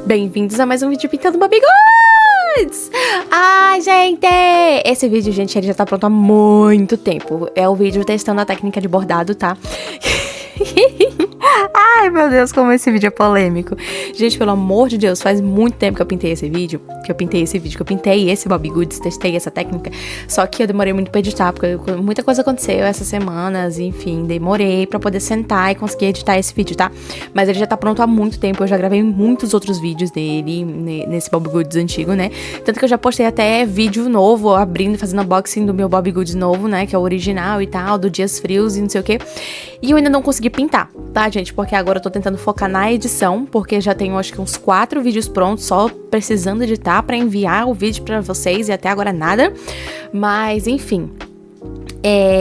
Bem-vindos a mais um vídeo pintando Bobby Goods! Ai, gente! Esse vídeo, gente, ele já tá pronto há muito tempo. É o vídeo testando a técnica de bordado, tá? Ai, meu Deus, como esse vídeo é polêmico. Gente, pelo amor de Deus, faz muito tempo que eu pintei esse vídeo. Que eu pintei esse Bobby Goods, testei essa técnica. Só que eu demorei muito pra editar, porque muita coisa aconteceu essas semanas, enfim, demorei pra poder sentar e conseguir editar esse vídeo, tá? Mas ele já tá pronto há muito tempo, eu já gravei muitos outros vídeos dele, nesse Bobby Goods antigo, né? Tanto que eu já postei até vídeo novo, abrindo, fazendo unboxing do meu Bobby Goods novo, né? Que é o original e tal, do Dias Frios e não sei o quê. E eu ainda não consegui pintar, tá, gente? Porque agora eu tô tentando focar na edição, porque já tenho, acho que uns 4 vídeos prontos, só precisando editar pra enviar o vídeo pra vocês, e até agora nada. Mas, enfim,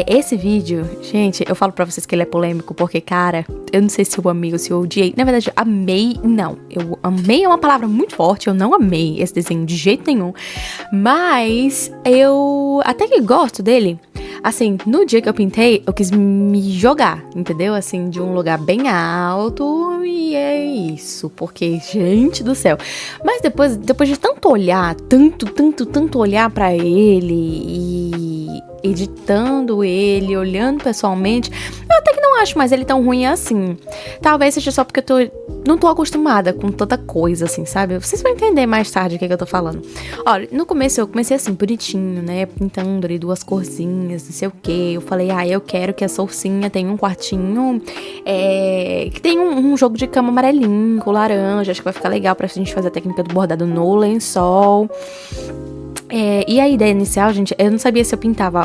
esse vídeo, gente, eu falo pra vocês que ele é polêmico, porque, cara, eu não sei se eu amei ou se eu odiei. Na verdade, amei, não. Eu amei é uma palavra muito forte, eu não amei esse desenho de jeito nenhum. Mas eu até que gosto dele. Assim, no dia que eu pintei, eu quis me jogar, entendeu? Assim, de um lugar bem alto, e é isso. Porque, gente do céu. Mas depois de tanto olhar, tanto olhar pra ele e editando ele, olhando pessoalmente, eu até que não acho mais ele tão ruim assim. Talvez seja só porque não tô acostumada com tanta coisa, assim, sabe? Vocês vão entender mais tarde o que eu tô falando. Olha, no começo eu comecei assim, bonitinho, né? Pintando ali 2 corzinhas, não sei o quê. Eu falei, eu quero que essa ursinha tenha um quartinho que tem um jogo de cama amarelinho, com laranja. Acho que vai ficar legal pra gente fazer a técnica do bordado no lençol. E a ideia inicial, gente, eu não sabia se eu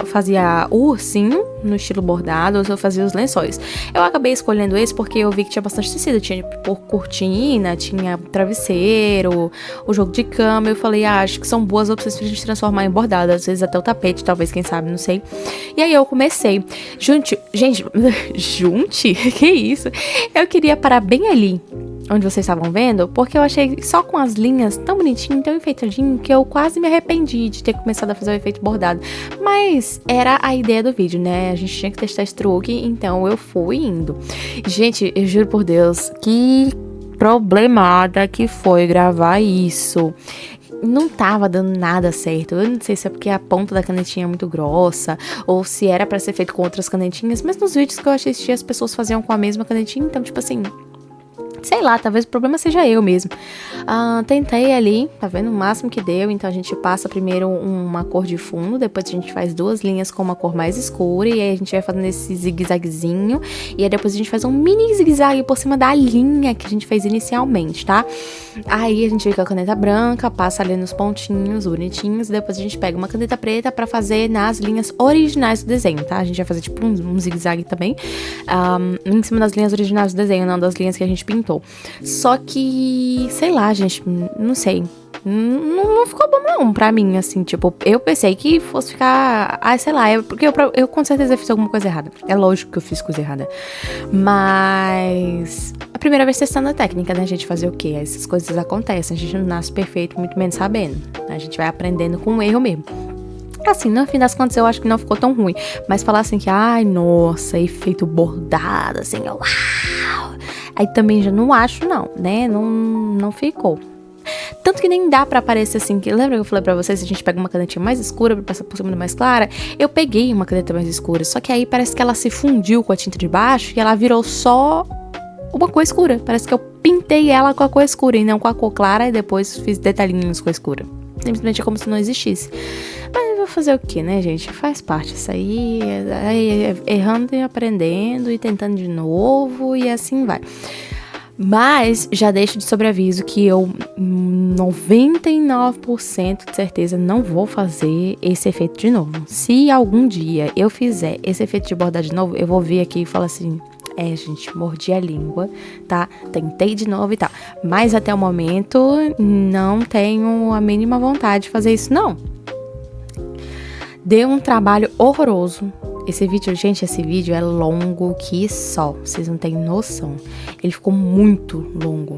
fazia o ursinho no estilo bordado ou se eu fazia os lençóis. Eu acabei escolhendo esse porque eu vi que tinha bastante tecido, tinha cortina, tinha travesseiro, o jogo de cama. Eu falei, acho que são boas opções pra gente transformar em bordado, às vezes até o tapete, talvez, quem sabe, não sei. E aí eu comecei. Gente, junte? Que isso? Eu queria parar bem ali onde vocês estavam vendo, porque eu achei só com as linhas tão bonitinho, tão enfeitadinho, que eu quase me arrependi de ter começado a fazer o efeito bordado. Mas era a ideia do vídeo, né? A gente tinha que testar esse truque, então eu fui indo. Gente, eu juro por Deus, que problemada que foi gravar isso. Não tava dando nada certo. Eu não sei se é porque a ponta da canetinha é muito grossa, ou se era pra ser feito com outras canetinhas, mas nos vídeos que eu assisti as pessoas faziam com a mesma canetinha, então tipo assim, sei lá, talvez o problema seja eu mesmo. Tentei ali, tá vendo? O máximo que deu. Então a gente passa primeiro uma cor de fundo, depois a gente faz 2 linhas com uma cor mais escura, e aí a gente vai fazendo esse zigue-zaguezinho, e aí depois a gente faz um mini zigue-zague por cima da linha que a gente fez inicialmente, tá? Aí a gente vem com a caneta branca, passa ali nos pontinhos bonitinhos, e depois a gente pega uma caneta preta pra fazer nas linhas originais do desenho, tá? A gente vai fazer tipo um zigue-zague também, em cima das linhas originais do desenho, não das linhas que a gente pintou. Só que, sei lá, gente, não sei. Não ficou bom não pra mim, assim, tipo, eu pensei que fosse ficar, sei lá, porque eu com certeza fiz alguma coisa errada. É lógico que eu fiz coisa errada. Mas a primeira vez testando a técnica, né, a gente fazer o quê? Essas coisas acontecem, a gente não nasce perfeito, muito menos sabendo. A gente vai aprendendo com o erro mesmo. Assim, no fim das contas, eu acho que não ficou tão ruim. Mas falar assim que, nossa, efeito bordado, assim, uau! Aí também já não acho, não, né? Não ficou. Tanto que nem dá pra aparecer assim, que lembra que eu falei pra vocês, se a gente pega uma canetinha mais escura pra passar por cima da mais clara? Eu peguei uma caneta mais escura, só que aí parece que ela se fundiu com a tinta de baixo e ela virou só uma cor escura. Parece que eu pintei ela com a cor escura e não com a cor clara, e depois fiz detalhinhos com a escura. Simplesmente é como se não existisse. Mas vou fazer o que, né, gente? Faz parte isso aí, errando e aprendendo e tentando de novo, e assim vai. Mas já deixo de sobreaviso que eu 99% de certeza não vou fazer esse efeito de novo. Se algum dia eu fizer esse efeito de bordar de novo, eu vou vir aqui e falar assim, gente, mordi a língua, tá? Tentei de novo e tal. Mas até o momento não tenho a mínima vontade de fazer isso, não. Deu um trabalho horroroso. Esse vídeo é longo que só. Vocês não têm noção. Ele ficou muito longo.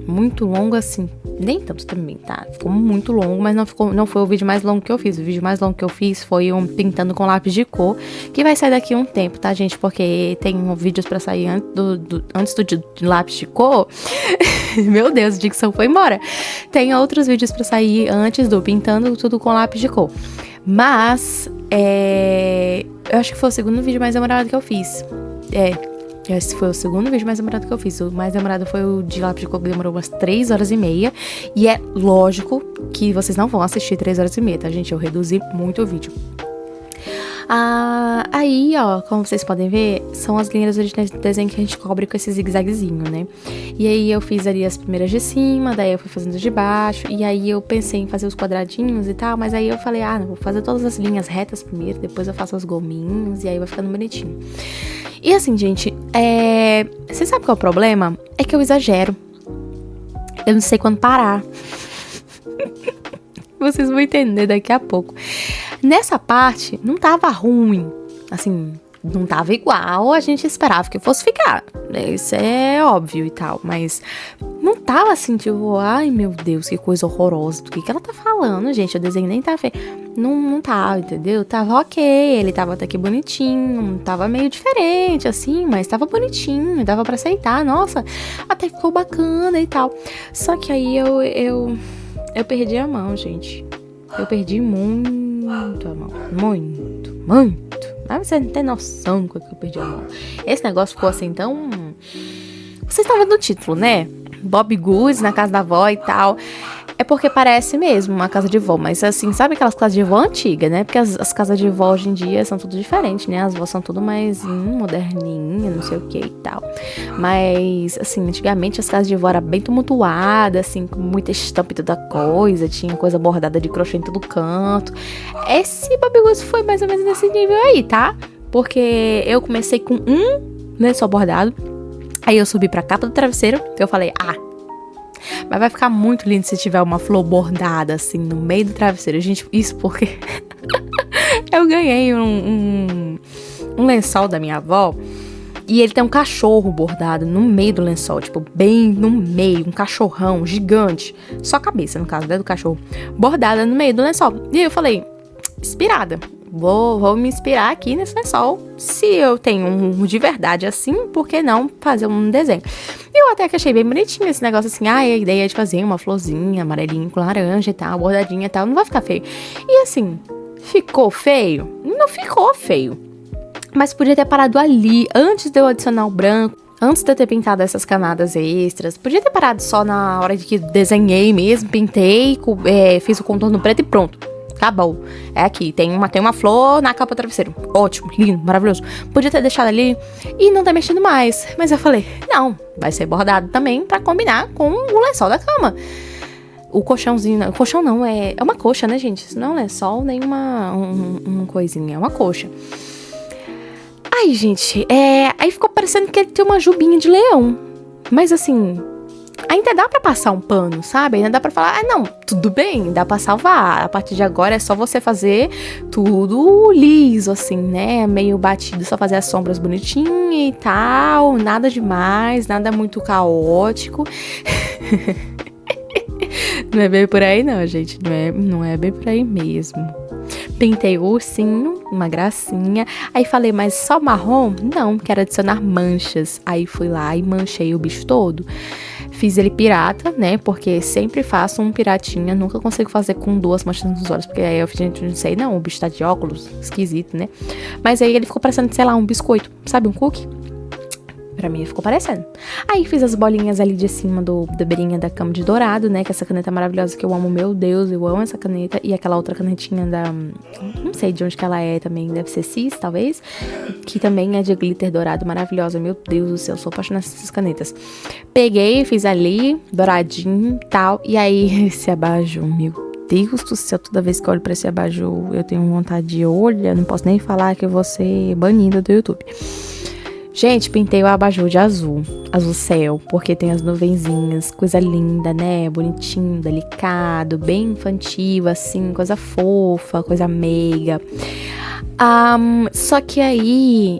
Muito longo assim. Nem tanto também, tá? Ficou muito longo, mas não foi o vídeo mais longo que eu fiz. O vídeo mais longo que eu fiz foi um pintando com lápis de cor, que vai sair daqui a um tempo, tá, gente? Porque tem vídeos pra sair antes do lápis de cor. Meu Deus, a dicção foi embora. Tem outros vídeos pra sair antes do pintando tudo com lápis de cor. Mas, eu acho que foi o segundo vídeo mais demorado que eu fiz. Esse foi o segundo vídeo mais demorado que eu fiz. O mais demorado foi o de lápis de cor, que demorou umas 3 horas e meia. E é lógico que vocês não vão assistir 3 horas e meia, tá, gente? Eu reduzi muito o vídeo. Aí, ó, como vocês podem ver, são as linhas originais do desenho que a gente cobre com esse zigue-zaguezinho, né? E aí eu fiz ali as primeiras de cima, daí eu fui fazendo de baixo, e aí eu pensei em fazer os quadradinhos e tal, mas aí eu falei, não, vou fazer todas as linhas retas primeiro, depois eu faço os gominhos, e aí vai ficando bonitinho. E assim, gente, vocês sabem qual é o problema? É que eu exagero. Eu não sei quando parar. Vocês vão entender daqui a pouco. Nessa parte, não tava ruim. Assim, não tava igual a gente esperava que fosse ficar. Isso é óbvio e tal. Mas não tava assim, tipo, ai meu Deus, que coisa horrorosa. Do que ela tá falando, gente? O desenho nem tá feio. Não tava, entendeu? Tava ok, ele tava até que bonitinho. Tava meio diferente, assim, mas tava bonitinho. Dava pra aceitar. Nossa, até ficou bacana e tal. Só que aí eu perdi a mão, gente. Eu perdi muito a mão. Muito. Mas você não tem noção do que eu perdi a mão. Esse negócio ficou assim tão... Vocês estão vendo o título, né? Bobbie Goods na casa da avó e tal. É porque parece mesmo uma casa de vó. Mas assim, sabe aquelas casas de vó antigas, né? Porque as casas de vó hoje em dia são tudo diferentes, né? As vós são tudo mais moderninha, não sei o que e tal. Mas, assim, antigamente as casas de vó eram bem tumultuadas, assim, com muita estampa e toda coisa. Tinha coisa bordada de crochê em todo canto. Esse Bobbie Goods foi mais ou menos nesse nível aí, tá? Porque eu comecei com lençol bordado. Aí eu subi pra capa do travesseiro. Eu falei, mas vai ficar muito lindo se tiver uma flor bordada, assim, no meio do travesseiro. Gente, isso porque eu ganhei um lençol da minha avó. E ele tem um cachorro bordado no meio do lençol. Tipo, bem no meio. Um cachorrão gigante. Só a cabeça, no caso, né, do cachorro. Bordada no meio do lençol. E aí eu falei, inspirada. Vou me inspirar aqui nesse lençol. Se eu tenho um de verdade assim, por que não fazer um desenho? Eu até que achei bem bonitinho esse negócio assim. A ideia de fazer uma florzinha amarelinha com laranja e tal, bordadinha e tal. Não vai ficar feio. E assim, ficou feio? Não ficou feio. Mas podia ter parado ali, antes de eu adicionar o branco. Antes de eu ter pintado essas camadas extras. Podia ter parado só na hora de que desenhei mesmo. Pintei, fiz o contorno preto e pronto. Acabou. É aqui. Tem uma flor na capa do travesseiro. Ótimo, lindo, maravilhoso. Podia ter deixado ali e não ter mexido mais. Mas eu falei, não, vai ser bordado também pra combinar com o lençol da cama. O colchãozinho... O colchão não, é uma coxa, né, gente? Isso não é lençol, nem uma coisinha. É uma coxa. Aí, gente, aí ficou parecendo que ele tem uma jubinha de leão. Mas assim... Ainda dá pra passar um pano, sabe? Ainda dá pra falar, não, tudo bem, dá pra salvar. A partir de agora é só você fazer tudo liso, assim, né? Meio batido, só fazer as sombras bonitinhas e tal. Nada demais, nada muito caótico. Não é bem por aí não, gente. Não é bem por aí mesmo. Pintei o ursinho, uma gracinha. Aí falei, mas só marrom? Não, quero adicionar manchas. Aí fui lá e manchei o bicho todo. Fiz ele pirata, né? Porque sempre faço um piratinha. Nunca consigo fazer com 2 manchas nos olhos. Porque aí eu não sei, não. O bicho tá de óculos. Esquisito, né? Mas aí ele ficou parecendo, sei lá, um biscoito. Sabe, um cookie? Pra mim ficou parecendo. Aí fiz as bolinhas ali de cima da beirinha da cama de dourado, né? Que essa caneta maravilhosa que eu amo, meu Deus, eu amo essa caneta. E aquela outra canetinha não sei de onde que ela é também, deve ser Cis, talvez. Que também é de glitter dourado, maravilhosa. Meu Deus do céu, sou apaixonada por essas canetas. Peguei, fiz ali, douradinho e tal. E aí, esse abajur, meu Deus do céu, toda vez que eu olho pra esse abajur, eu tenho vontade de olhar. Não posso nem falar que eu vou ser banida do YouTube. Gente, pintei o abajur de azul céu, porque tem as nuvenzinhas, coisa linda, né? Bonitinho, delicado, bem infantil, assim, coisa fofa, coisa meiga. Só que aí,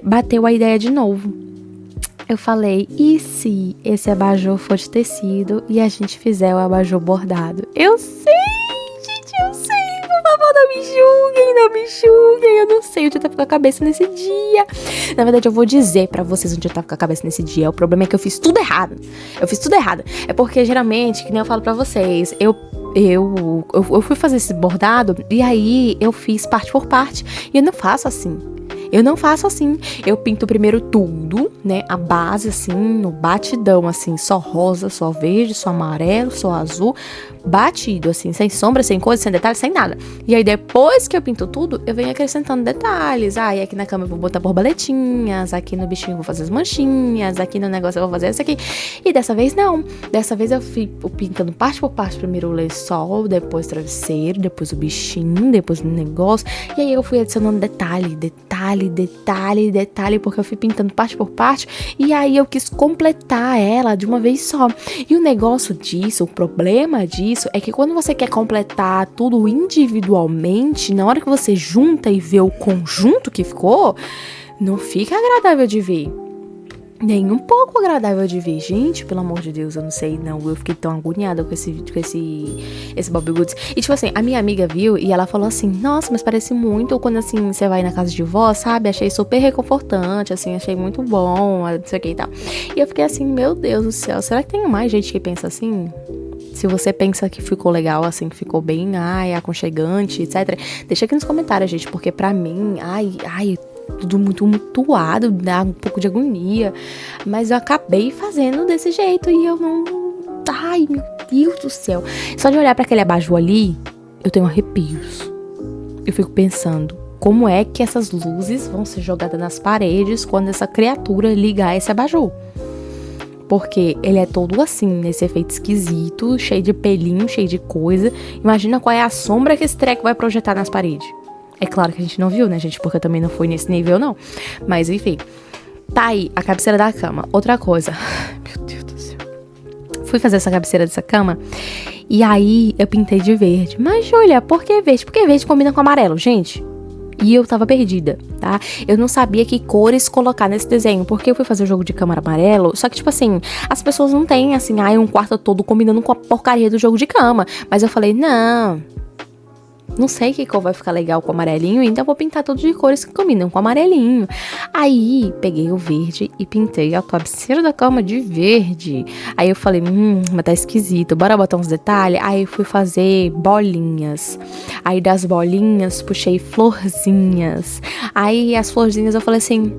bateu a ideia de novo. Eu falei, e se esse abajur for de tecido e a gente fizer o abajur bordado? Eu sei, gente, eu sei, por favor, não me julguem, eu não sei onde eu tava com a cabeça nesse dia. Na verdade, eu vou dizer pra vocês onde eu tava com a cabeça nesse dia. O problema é que eu fiz tudo errado. É porque, geralmente, que nem eu falo pra vocês, eu fui fazer esse bordado e aí eu fiz parte por parte. E eu não faço assim. Eu pinto primeiro tudo, né? A base, assim, no batidão, assim. Só rosa, só verde, só amarelo, só azul. Batido, assim, sem sombra, sem coisa, sem detalhes, sem nada. E aí, depois que eu pinto tudo, eu venho acrescentando detalhes. E aqui na cama eu vou botar borboletinhas. Aqui no bichinho eu vou fazer as manchinhas. Aqui no negócio eu vou fazer essa aqui. E dessa vez, não. Dessa vez eu fui pintando parte por parte. Primeiro o lençol, depois o travesseiro, depois o bichinho, depois o negócio. E aí eu fui adicionando detalhe, porque eu fui pintando parte por parte, e aí eu quis completar ela de uma vez só. E o negócio disso, o problema disso, é que quando você quer completar tudo individualmente, na hora que você junta e vê o conjunto que ficou, não fica agradável de ver. Nem um pouco agradável de ver. Gente, pelo amor de Deus, eu não sei, não. Eu fiquei tão agoniada com esse Bobbie Goods. E, tipo assim, a minha amiga viu e ela falou assim, nossa, mas parece muito quando, assim, você vai na casa de vó, sabe? Achei super reconfortante, assim, achei muito bom, não sei o que e tal. E eu fiquei assim, meu Deus do céu, será que tem mais gente que pensa assim? Se você pensa que ficou legal, assim, que ficou bem, aconchegante, etc. Deixa aqui nos comentários, gente, porque pra mim, tudo muito mutuado, dá um pouco de agonia. Mas eu acabei fazendo desse jeito e eu não... Ai, meu Deus do céu. Só de olhar pra aquele abajur ali, eu tenho arrepios. Eu fico pensando, como é que essas luzes vão ser jogadas nas paredes quando essa criatura ligar esse abajur? Porque ele é todo assim, nesse efeito esquisito, cheio de pelinho, cheio de coisa. Imagina qual é a sombra que esse treco vai projetar nas paredes. É claro que a gente não viu, né, gente? Porque eu também não fui nesse nível, não. Mas, enfim. Tá aí, a cabeceira da cama. Outra coisa. Meu Deus do céu. Fui fazer essa cabeceira dessa cama. E aí, eu pintei de verde. Mas, Júlia, por que verde? Porque verde combina com amarelo, gente. E eu tava perdida, tá? Eu não sabia que cores colocar nesse desenho. Porque eu fui fazer o jogo de câmara amarelo. Só que, tipo assim, as pessoas não têm, assim, um quarto todo combinando com a porcaria do jogo de cama. Mas eu falei, não sei que cor vai ficar legal com amarelo, então vou pintar tudo de cores que combinam com amarelinho. Aí, peguei o verde e pintei a cabeceira da cama de verde. Aí eu falei, mas tá esquisito, bora botar uns detalhes? Aí eu fui fazer bolinhas. Aí das bolinhas, puxei florzinhas. Aí as florzinhas eu falei assim,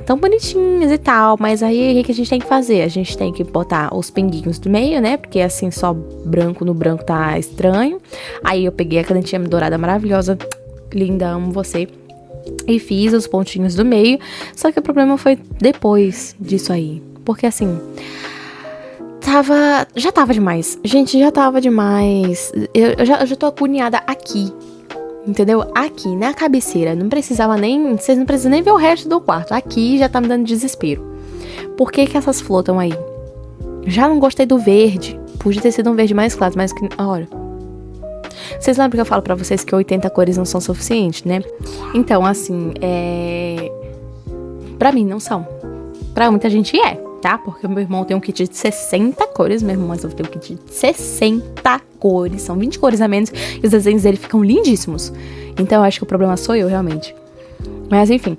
tão bonitinhas e tal, mas aí o que a gente tem que fazer? A gente tem que botar os pinguinhos do meio, né? Porque assim, só branco no branco tá estranho. Aí eu peguei a canetinha dourada maravilhosa, linda, amo você, e fiz os pontinhos do meio. Só que o problema foi depois disso aí, porque assim, já tava demais, gente, já tava demais. Eu já tô agoniada aqui, entendeu? Aqui na cabeceira, vocês não precisam nem ver o resto do quarto, aqui já tá me dando desespero. Por que essas flores estão aí? Já não gostei do verde, podia ter sido um verde mais claro, mas que, olha, vocês lembram que eu falo pra vocês que 80 cores não são suficientes, né? Então, assim, pra mim não são. Pra muita gente tá? Porque o meu irmão tem um kit de 60 cores, meu irmão mais novo tem um kit de 60 cores, são 20 cores a menos, e os desenhos dele ficam lindíssimos. Então, eu acho que o problema sou eu, realmente. Mas, enfim.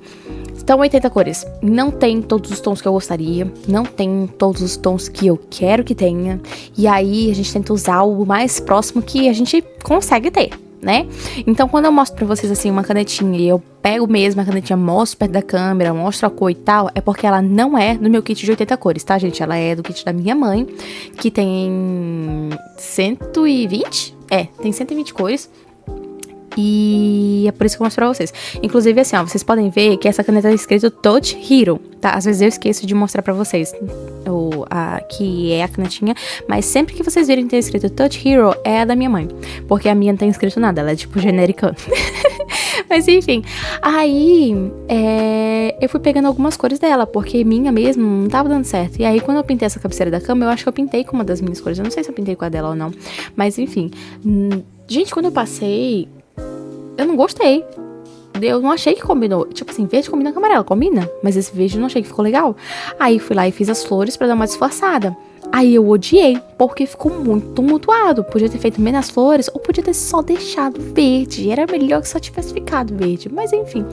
Então, 80 cores. Não tem todos os tons que eu gostaria. Não tem todos os tons que eu quero que tenha. E aí, a gente tenta usar o mais próximo que a gente consegue ter, né? Então, quando eu mostro pra vocês, assim, uma canetinha e eu pego mesmo a canetinha, mostro perto da câmera, mostro a cor e tal, é porque ela não é do meu kit de 80 cores, tá, gente? Ela é do kit da minha mãe, que tem 120? Tem 120 cores. E é por isso que eu mostro pra vocês. Inclusive, assim, vocês podem ver que essa caneta tá escrito Touch Hero, tá? Às vezes eu esqueço de mostrar pra vocês que é a canetinha, mas sempre que vocês virem ter escrito Touch Hero, é a da minha mãe. Porque a minha não tem escrito nada, ela é tipo genérica. Mas enfim, aí eu fui pegando algumas cores dela, porque minha mesmo não tava dando certo. E aí, quando eu pintei essa cabeceira da cama, eu acho que eu pintei com uma das minhas cores. Eu não sei se eu pintei com a dela ou não. Mas enfim, gente, quando eu passei, eu não gostei. Eu não achei que combinou. Tipo assim, verde combina com amarelo, combina. Mas esse verde eu não achei que ficou legal. Aí fui lá e fiz as flores pra dar uma disfarçada. Aí eu odiei, porque ficou muito tumultuado. Podia ter feito menos flores, ou podia ter só deixado verde. Era melhor que só tivesse ficado verde, mas enfim.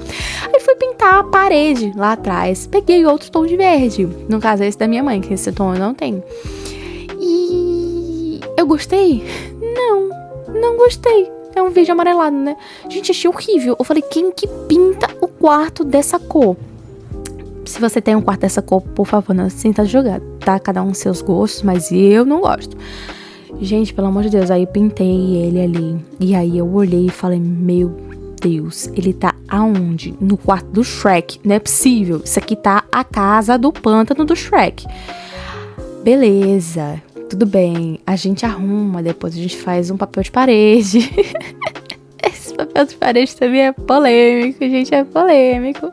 Aí fui pintar a parede lá atrás. Peguei outro tom de verde. No caso, esse da minha mãe, que esse tom eu não tenho. E eu gostei? Não gostei. É um verde amarelado, né? Gente, achei horrível. Eu falei, quem que pinta o quarto dessa cor? Se você tem um quarto dessa cor, por favor, não se sinta julgado, tá? Cada um seus gostos, mas eu não gosto. Gente, pelo amor de Deus, aí eu pintei ele ali. E aí eu olhei e falei, meu Deus, ele tá aonde? No quarto do Shrek. Não é possível. Isso aqui tá a casa do pântano do Shrek. Beleza, tudo bem. A gente arruma, depois a gente faz um papel de parede. Esse papel de parede também é polêmico, gente, é polêmico.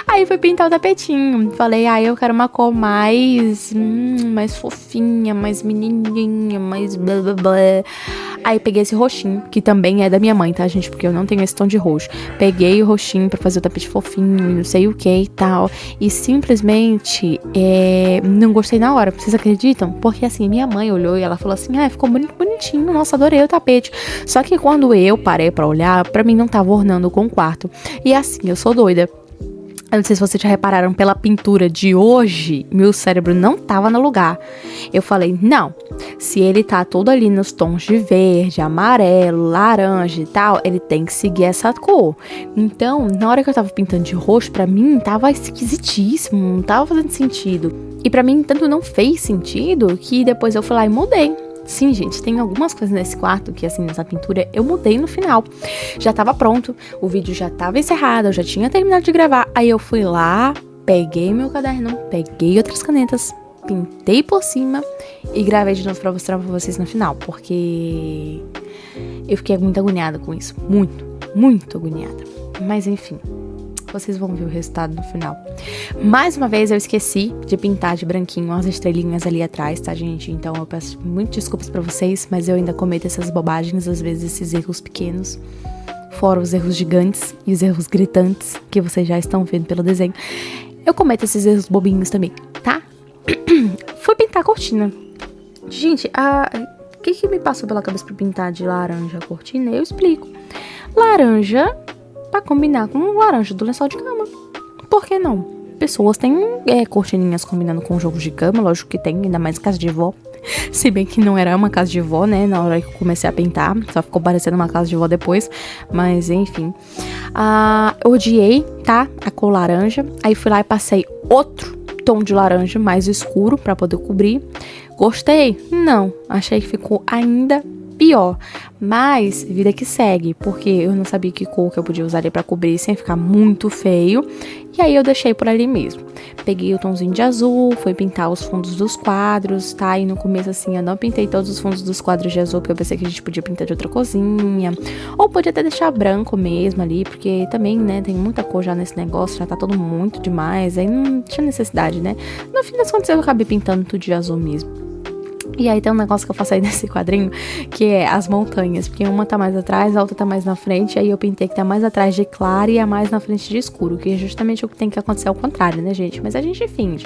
Aí fui pintar o tapetinho. Falei, eu quero uma cor mais fofinha, mais menininha, mais blá blá blá. Aí peguei esse roxinho, que também é da minha mãe, tá, gente? Porque eu não tenho esse tom de roxo. Peguei o roxinho pra fazer o tapete fofinho e não sei o que e tal. E simplesmente não gostei na hora. Vocês acreditam? Porque assim, minha mãe olhou e ela falou assim, ficou muito bonitinho. Nossa, adorei o tapete. Só que quando eu parei pra olhar, pra mim não tava ornando com o quarto. E assim, eu sou doida. Eu não sei se vocês já repararam, pela pintura de hoje, meu cérebro não tava no lugar. Eu falei, não, se ele tá todo ali nos tons de verde, amarelo, laranja e tal, ele tem que seguir essa cor. Então, na hora que eu tava pintando de roxo, pra mim tava esquisitíssimo, não tava fazendo sentido. E pra mim, tanto não fez sentido, que depois eu fui lá e mudei. Sim, gente, tem algumas coisas nesse quarto que, assim, nessa pintura, eu mudei no final. Já tava pronto, o vídeo já tava encerrado, eu já tinha terminado de gravar. Aí eu fui lá, peguei meu caderno, peguei outras canetas, pintei por cima e gravei de novo pra mostrar pra vocês no final. Porque eu fiquei muito agoniada com isso. Muito agoniada. Mas, enfim, vocês vão ver o resultado no final. Mais uma vez eu esqueci de pintar de branquinho as estrelinhas ali atrás, tá, gente? Então eu peço muitas desculpas pra vocês, mas eu ainda cometo essas bobagens, às vezes esses erros pequenos, fora os erros gigantes e os erros gritantes que vocês já estão vendo pelo desenho. Eu cometo esses erros bobinhos também, tá? Fui pintar a cortina. Gente, o que me passou pela cabeça pra pintar de laranja a cortina? Eu explico. Laranja pra combinar com o laranja do lençol de cama. Por que não? Pessoas têm cortininhas combinando com jogos de cama, lógico que tem, ainda mais casa de vó. Se bem que não era uma casa de vó, né, na hora que eu comecei a pintar, só ficou parecendo uma casa de vó depois, mas enfim. Odiei, tá, a cor laranja, aí fui lá e passei outro tom de laranja mais escuro pra poder cobrir. Gostei? Não, achei que ficou ainda pior, mas vida que segue, porque eu não sabia que cor que eu podia usar ali pra cobrir sem ficar muito feio, e aí eu deixei por ali mesmo. Peguei o tomzinho de azul, fui pintar os fundos dos quadros, tá, e no começo assim eu não pintei todos os fundos dos quadros de azul, porque eu pensei que a gente podia pintar de outra corzinha, ou podia até deixar branco mesmo ali, porque também, né, tem muita cor já nesse negócio, já tá todo muito demais, aí não tinha necessidade, né. No fim das contas eu acabei pintando tudo de azul mesmo. E aí tem um negócio que eu faço aí nesse quadrinho, que é as montanhas, porque uma tá mais atrás, a outra tá mais na frente, aí eu pintei que tá mais atrás de claro e a mais na frente de escuro, que é justamente o que tem que acontecer ao contrário, né, gente? Mas a gente finge.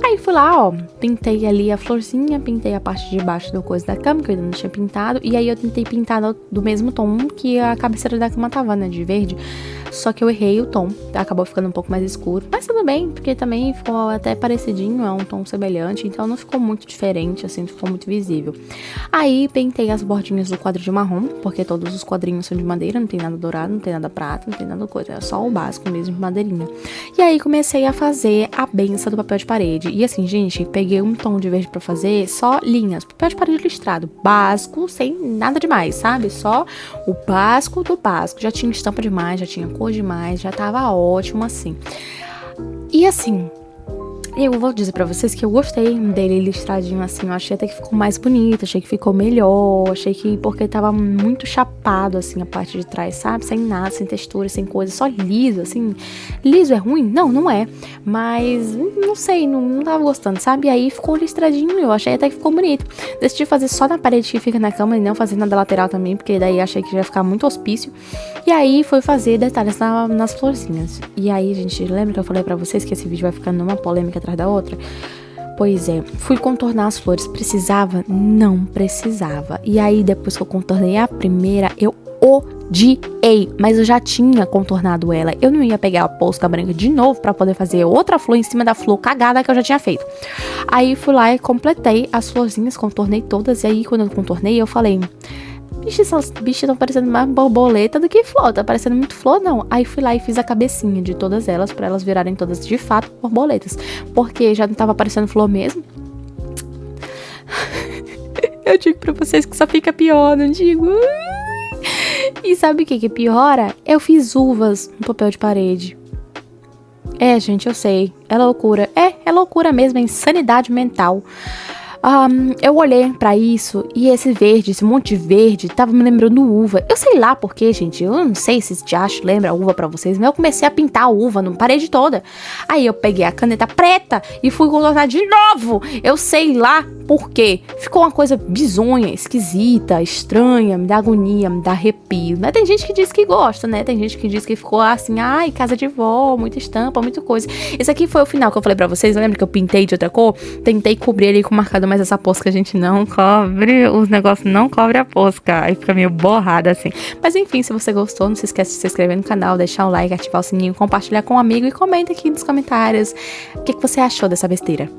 Aí fui lá, pintei ali a florzinha, pintei a parte de baixo do coisa da cama, que eu ainda não tinha pintado, e aí eu tentei pintar do mesmo tom que a cabeceira da cama tava, né, de verde, só que eu errei o tom, acabou ficando um pouco mais escuro, mas tudo bem, porque também ficou até parecidinho, é um tom semelhante, então não ficou muito diferente, assim, não ficou muito visível. Aí pintei as bordinhas do quadro de marrom, porque todos os quadrinhos são de madeira, não tem nada dourado, não tem nada prata, não tem nada coisa, é só o básico mesmo de madeirinha. E aí comecei a fazer a benção do papel de parede. E assim, gente, peguei um tom de verde pra fazer só linhas, papel de parede listrado, básico, sem nada demais, sabe? Só o básico do básico. Já tinha estampa demais, já tinha cor demais, já tava ótimo assim. E assim, eu vou dizer pra vocês que eu gostei dele listradinho assim, eu achei até que ficou mais bonito, achei que ficou melhor, achei que porque tava muito chapado assim a parte de trás, sabe? Sem nada, sem textura, sem coisa, só liso assim. Liso é ruim? Não, não é, mas não sei, não tava gostando, sabe? E aí ficou listradinho, eu achei até que ficou bonito. Decidi fazer só na parede que fica na cama e não fazer na da lateral também, porque daí achei que ia ficar muito hospício. E aí foi fazer detalhes nas florzinhas. E aí, gente, lembra que eu falei pra vocês que esse vídeo vai ficando numa polêmica atrás da outra? Pois é, fui contornar as flores. Precisava? Não precisava. E aí, depois que eu contornei a primeira, eu odiei, mas eu já tinha contornado ela. Eu não ia pegar a posca branca de novo pra poder fazer outra flor em cima da flor cagada que eu já tinha feito. Aí fui lá e completei as florzinhas, contornei todas. E aí, quando eu contornei, eu falei: essas bichas estão parecendo mais borboleta do que flor. Tá parecendo muito flor, não. Aí fui lá e fiz a cabecinha de todas elas, pra elas virarem todas de fato borboletas. Porque já não tava parecendo flor mesmo. Eu digo pra vocês que só fica pior, não digo? E sabe o que piora? Eu fiz uvas no papel de parede. É, gente, eu sei. É loucura. É loucura mesmo, é insanidade mental. Eu olhei pra isso e esse verde, esse monte de verde, tava me lembrando uva. Eu sei lá por quê, gente. Eu não sei se esse diacho lembra uva pra vocês, mas eu comecei a pintar a uva na parede toda. Aí eu peguei a caneta preta e fui contornar de novo. Eu sei lá por quê. Ficou uma coisa bizonha, esquisita, estranha, me dá agonia, me dá arrepio. Mas tem gente que diz que gosta, né? Tem gente que diz que ficou assim, ai, casa de vó, muita estampa, muita coisa. Esse aqui foi o final que eu falei pra vocês. Lembra que eu pintei de outra cor? Tentei cobrir ele com marcador, mas essa posca a gente não cobre, os negócios não cobrem a posca, aí fica meio borrada assim. Mas enfim, se você gostou, não se esquece de se inscrever no canal, deixar um like, ativar o sininho, compartilhar com um amigo e comenta aqui nos comentários o que você achou dessa besteira.